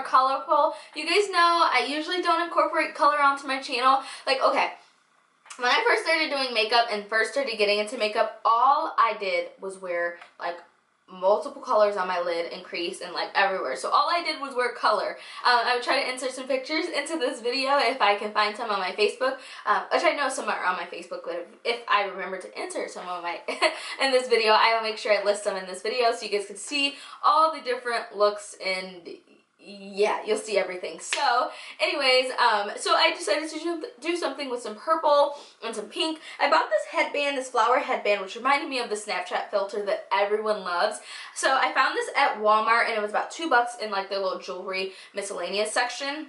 more colorful. You guys know I usually don't incorporate color onto my channel. Like, okay, when I first started doing makeup and first started getting into makeup, all I did was wear like multiple colors on my lid and crease and like everywhere. So all I did was wear color. I would try to insert some pictures into this video if I can find some on my Facebook. Which I know some are on my Facebook, but if I remember to insert some of my in this video, I will make sure I list them in this video so you guys can see all the different looks, and yeah, you'll see everything. So anyways, so I decided to do something with some purple and some pink. I bought this headband, this flower headband, which reminded me of the Snapchat filter that everyone loves. So I found this at Walmart, and it was about $2 in like the little jewelry miscellaneous section.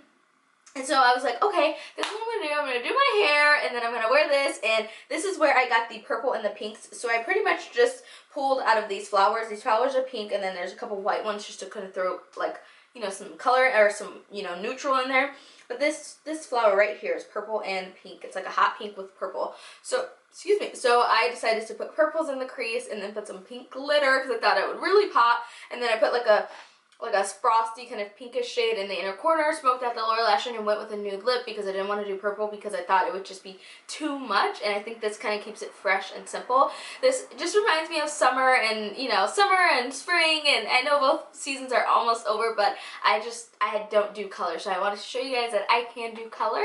And so I was like, okay, this is what I'm going to do. I'm going to do my hair, and then I'm going to wear this, and this is where I got the purple and the pinks. So I pretty much just pulled out of these flowers. These flowers are pink, and then there's a couple white ones just to kind of throw, like, you know, some color or some, you know, neutral in there. But this flower right here is purple and pink. It's like a hot pink with purple. So, excuse me. So I decided to put purples in the crease and then put some pink glitter because I thought it would really pop. And then I put like a frosty kind of pinkish shade in the inner corner, smoked out the lower lash line, and went with a nude lip because I didn't want to do purple because I thought it would just be too much, and I think this kind of keeps it fresh and simple. This just reminds me of summer, and you know, summer and spring, and I know both seasons are almost over, but I don't do color, so I wanted to show you guys that I can do color.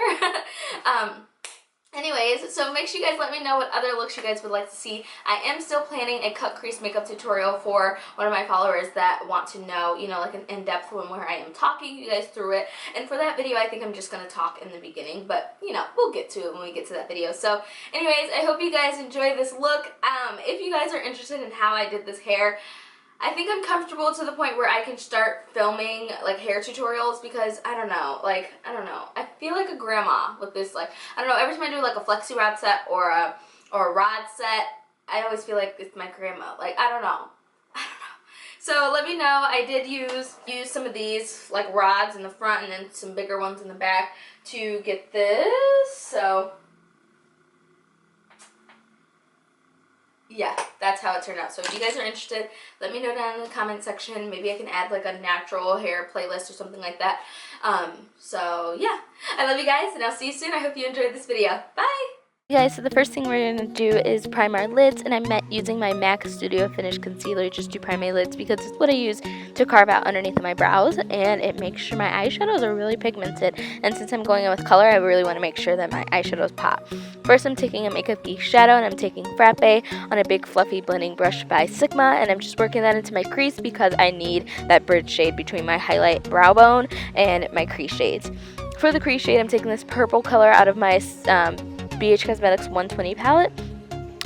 Anyways, so make sure you guys let me know what other looks you guys would like to see. I am still planning a cut crease makeup tutorial for one of my followers that want to know, you know, like an in-depth one where I am talking you guys through it. And for that video, I think I'm just going to talk in the beginning, but, you know, we'll get to it when we get to that video. So, anyways, I hope you guys enjoy this look. If you guys are interested in how I did this hair, I think I'm comfortable to the point where I can start filming like hair tutorials because I don't know, I feel like a grandma with this, like, I don't know, every time I do like a flexi rod set or a rod set, I always feel like it's my grandma. Like, I don't know. So let me know. I did use some of these like rods in the front and then some bigger ones in the back to get this. So yeah, that's how it turned out. So if you guys are interested, let me know down in the comment section. Maybe I can add like a natural hair playlist or something like that. So yeah, I love you guys, and I'll see you soon. I hope you enjoyed this video. Bye! Hey guys, so the first thing we're going to do is prime our lids, and I'm using my MAC Studio Finish Concealer just to prime my lids because it's what I use to carve out underneath of my brows, and it makes sure my eyeshadows are really pigmented, and since I'm going in with color, I really want to make sure that my eyeshadows pop. First, I'm taking a Makeup Geek shadow, and I'm taking Frappe on a big fluffy blending brush by Sigma, and I'm just working that into my crease because I need that bridge shade between my highlight brow bone and my crease shades. For the crease shade, I'm taking this purple color out of my BH Cosmetics 120 palette,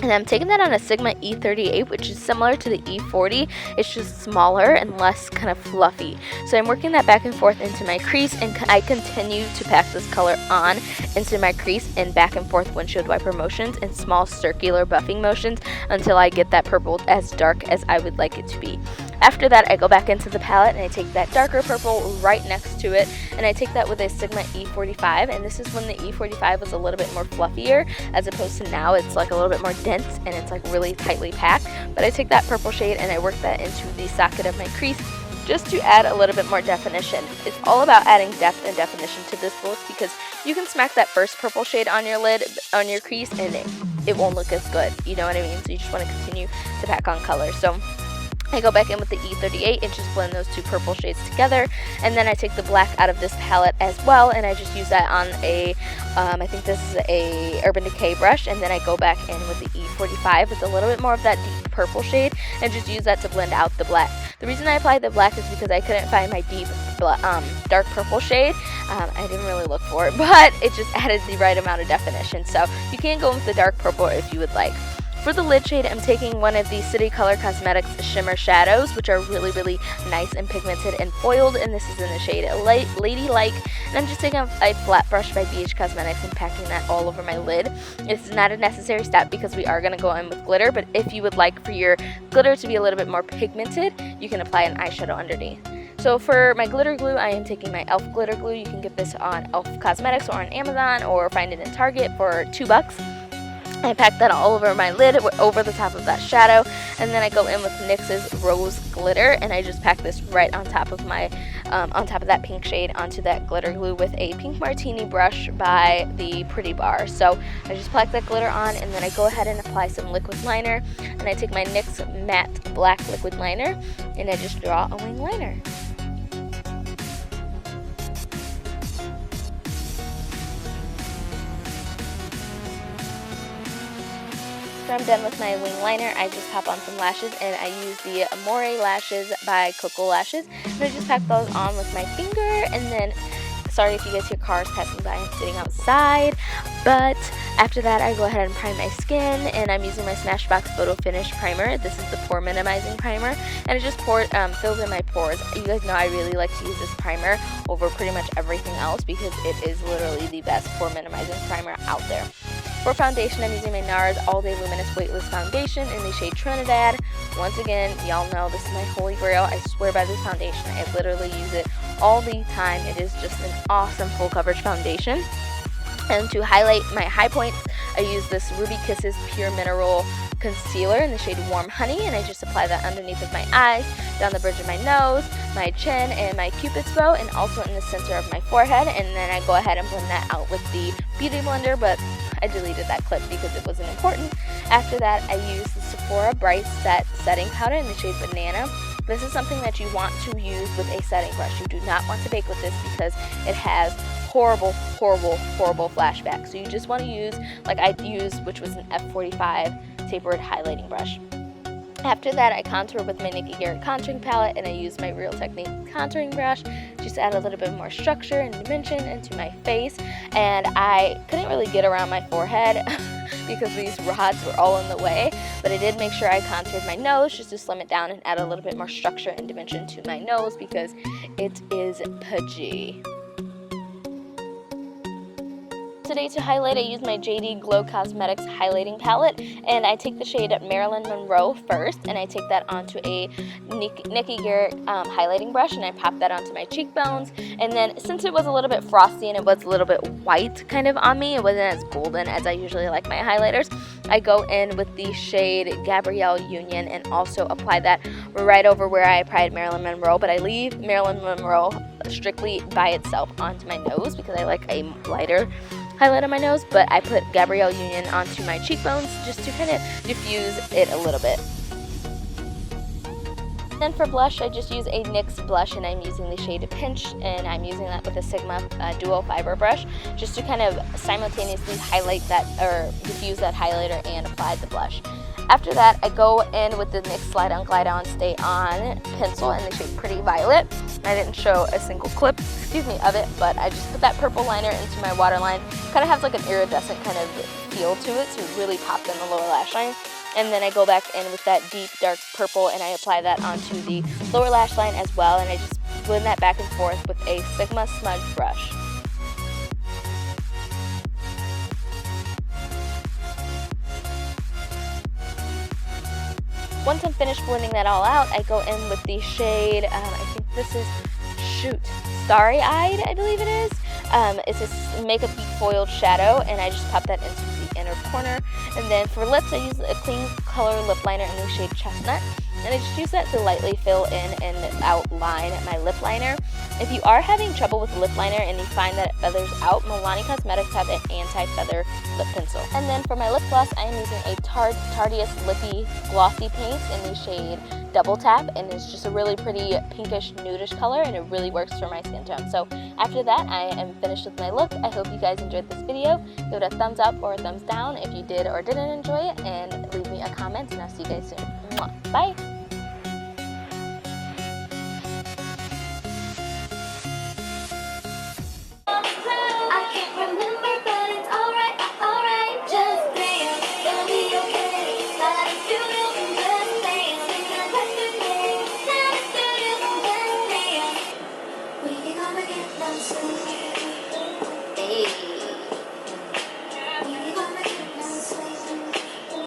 and I'm taking that on a Sigma E38, which is similar to the E40. It's just smaller and less kind of fluffy. So I'm working that back and forth into my crease, and I continue to pack this color on into my crease in back and forth windshield wiper motions and small circular buffing motions until I get that purple as dark as I would like it to be. After that, I go back into the palette and I take that darker purple right next to it, and I take that with a Sigma E45, and this is when the E45 was a little bit more fluffier as opposed to now it's like a little bit more dense and it's like really tightly packed. But I take that purple shade and I work that into the socket of my crease just to add a little bit more definition. It's all about adding depth and definition to this look because you can smack that first purple shade on your lid, on your crease, and it won't look as good, you know what I mean? So you just want to continue to pack on color. So I go back in with the E38 and just blend those two purple shades together, and then I take the black out of this palette as well, and I just use that on a, I think this is a Urban Decay brush, and then I go back in with the E45 with a little bit more of that deep purple shade and just use that to blend out the black. The reason I applied the black is because I couldn't find my deep dark purple shade. I didn't really look for it, but it just added the right amount of definition. So you can go with the dark purple if you would like. For the lid shade, I'm taking one of the City Color Cosmetics Shimmer shadows, which are really, really nice and pigmented and foiled, and this is in the shade LadyLike, and I'm just taking a flat brush by BH Cosmetics and packing that all over my lid. This is not a necessary step because we are going to go in with glitter, but if you would like for your glitter to be a little bit more pigmented, you can apply an eyeshadow underneath. So for my glitter glue, I am taking my E.L.F. glitter glue. You can get this on E.L.F. Cosmetics or on Amazon or find it in Target for $2. I pack that all over my lid, over the top of that shadow, and then I go in with NYX's Rose Glitter, and I just pack this right on top of my, on top of that pink shade onto that glitter glue with a pink martini brush by the Pretty Bar. So I just pack that glitter on, and then I go ahead and apply some liquid liner, and I take my NYX Matte Black Liquid Liner, and I just draw a wing liner. After I'm done with my wing liner, I just pop on some lashes, and I use the Amore lashes by Koko lashes, and I just pack those on with my finger. And then, sorry if you guys hear cars passing by, I'm sitting outside, but after that I go ahead and prime my skin, and I'm using my Smashbox Photo Finish Primer. This is the pore minimizing primer, and it just fills in my pores. You guys know I really like to use this primer over pretty much everything else because it is literally the best pore minimizing primer out there. For foundation, I'm using my Nars All Day Luminous Weightless Foundation in the shade Trinidad. Once again, y'all know this is my holy grail. I swear by this foundation. I literally use it all the time. It is just an awesome full coverage foundation. And to highlight my high points, I use this Ruby Kisses Pure Mineral Concealer in the shade Warm Honey, and I just apply that underneath of my eyes, down the bridge of my nose, my chin, and my cupid's bow, and also in the center of my forehead. And then I go ahead and blend that out with the Beauty Blender, but I deleted that clip because it wasn't important. After that, I use the Sephora Bright Set Setting Powder in the shade Banana. This is something that you want to use with a setting brush. You do not want to bake with this because it has horrible flashbacks. So you just want to use, like I used, which was an F45 tapered highlighting brush. After that, I contour with my Niki Garrett contouring palette, and I use my Real Technique contouring brush just to add a little bit more structure and dimension into my face. And I couldn't really get around my forehead because these rods were all in the way, but I did make sure I contoured my nose just to slim it down and add a little bit more structure and dimension to my nose because it is pudgy. Today to highlight, I use my JD Glow Cosmetics highlighting palette, and I take the shade Marilyn Monroe first, and I take that onto a Niki Garrett highlighting brush, and I pop that onto my cheekbones. And then since it was a little bit frosty and it was a little bit white kind of on me, it wasn't as golden as I usually like my highlighters, I go in with the shade Gabrielle Union and also apply that right over where I applied Marilyn Monroe, but I leave Marilyn Monroe strictly by itself onto my nose because I like a lighter highlight on my nose, but I put Gabrielle Union onto my cheekbones just to kind of diffuse it a little bit. Then for blush, I just use a NYX blush, and I'm using the shade Pinch, and I'm using that with a Sigma Duo Fiber brush just to kind of simultaneously highlight that, or diffuse that highlighter and apply the blush. After that, I go in with the NYX Slide On Glide On Stay On pencil in the shade Pretty Violet. I didn't show a single clip, of it, but I just put that purple liner into my waterline. Kind of has like an iridescent kind of feel to it, so it really popped in the lower lash line. And then I go back in with that deep dark purple, and I apply that onto the lower lash line as well, and I just blend that back and forth with a Sigma smudge brush. Once I'm finished blending that all out, I go in with the shade, I think this is, Starry Eyed, I believe it is. It's a Makeup Geek foiled shadow, and I just pop that into the inner corner. And then for lips, I use a KleanColor lip liner in the shade Chestnut, and I just use that to lightly fill in and outline my lip liner. If you are having trouble with lip liner and you find that it feathers out, Milani Cosmetics have an anti-feather lip pencil. And then for my lip gloss, I am using a Tarteist Lippy Glossy paint in the shade Double Tap, and it's just a really pretty pinkish nudish color, and it really works for my skin tone. So after that, I am finished with my look. I hope you guys enjoyed this video. Give it a thumbs up or a thumbs down if you did or didn't enjoy it, and leave me a comment, and I'll see you guys soon. Mwah. Bye!